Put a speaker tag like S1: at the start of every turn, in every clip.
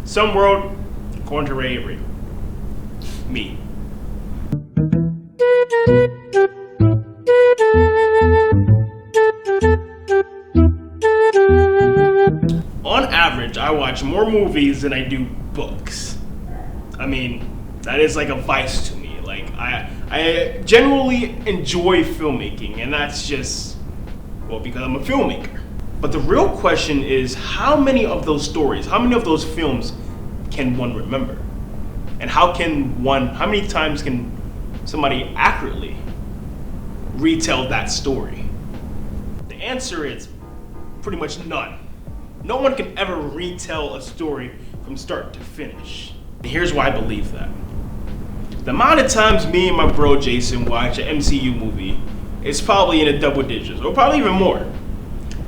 S1: Some world, according to Ray Avery. Me. On average, I watch more movies than I do books. I mean, that is like a vice to me. Like, I generally enjoy filmmaking, and that's just, well, because I'm a filmmaker. But the real question is, how many of those stories, how many of those films can one remember? And how many times can somebody accurately retell that story? The answer is pretty much none. No one can ever retell a story from start to finish. And here's why I believe that. The amount of times me and my bro Jason watch an MCU movie is probably in the double digits, or probably even more.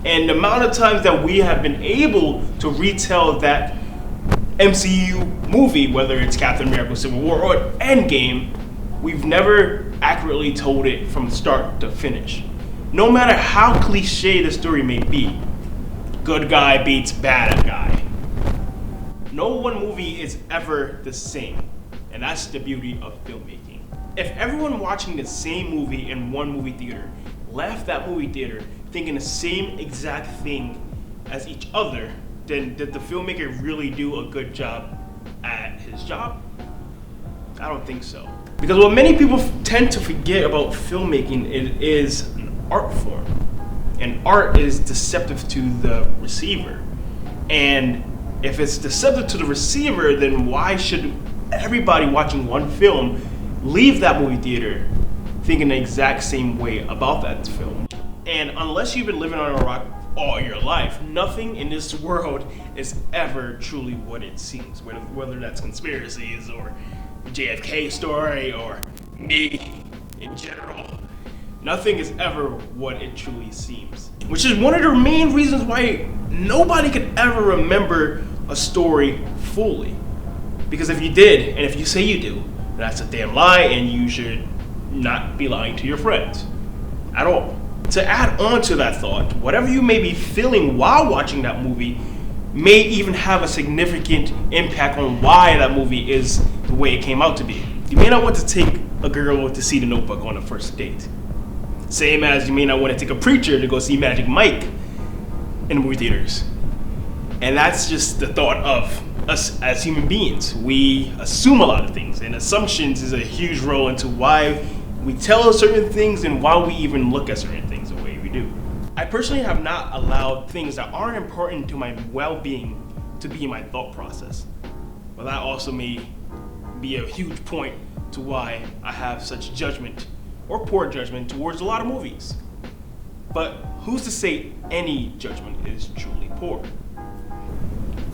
S1: And the amount of times that we have been able to retell that MCU movie, whether it's Captain America Civil War or Endgame, we've never accurately told it from start to finish. No matter how cliche the story may be, good guy beats bad guy. No one movie is ever the same, and that's the beauty of filmmaking. If everyone watching the same movie in one movie theater left that movie theater thinking the same exact thing as each other, then did the filmmaker really do a good job at his job? I don't think so. Because what many people tend to forget about filmmaking, it is an art form. And art is deceptive to the receiver. And if it's deceptive to the receiver, then why should everybody watching one film leave that movie theater thinking the exact same way about that film? And unless you've been living on a rock all your life, nothing in this world is ever truly what it seems. Whether that's conspiracies or JFK story or me in general, nothing is ever what it truly seems. Which is one of the main reasons why nobody could ever remember a story fully. Because if you did, and if you say you do, that's a damn lie, and you should not be lying to your friends at all. To add on to that thought, whatever you may be feeling while watching that movie may even have a significant impact on why that movie is the way it came out to be. You may not want to take a girl to see The Notebook on a first date. Same as you may not want to take a preacher to go see Magic Mike in movie theaters. And that's just the thought of us as human beings. We assume a lot of things, and assumptions is a huge role into why we tell us certain things and why we even look at certain things the way we do. I personally have not allowed things that aren't important to my well-being to be in my thought process. But that also may be a huge point to why I have such judgment or poor judgment towards a lot of movies. But who's to say any judgment is truly poor?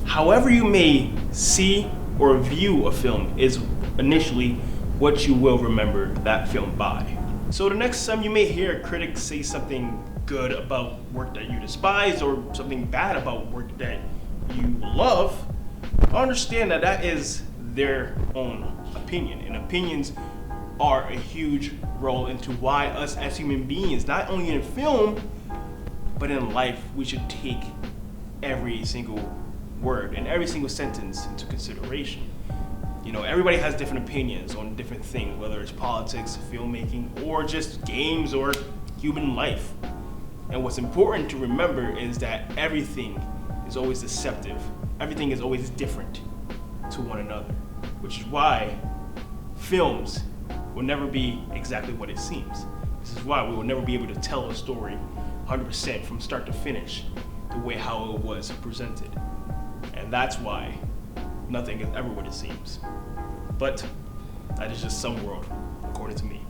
S1: However you may see or view a film is initially what you will remember that film by. So the next time you may hear critics say something good about work that you despise or something bad about work that you love, understand that that is their own opinion, and opinions are a huge role into why us as human beings, not only in film, but in life, we should take every single word and every single sentence into consideration. You know, everybody has different opinions on different things, whether it's politics, filmmaking, or just games or human life. And what's important to remember is that everything is always deceptive. Everything is always different to one another, which is why films will never be exactly what it seems. This is why we will never be able to tell a story 100% from start to finish the way how it was presented. And that's why nothing is ever what it seems. But that is just some world, according to me.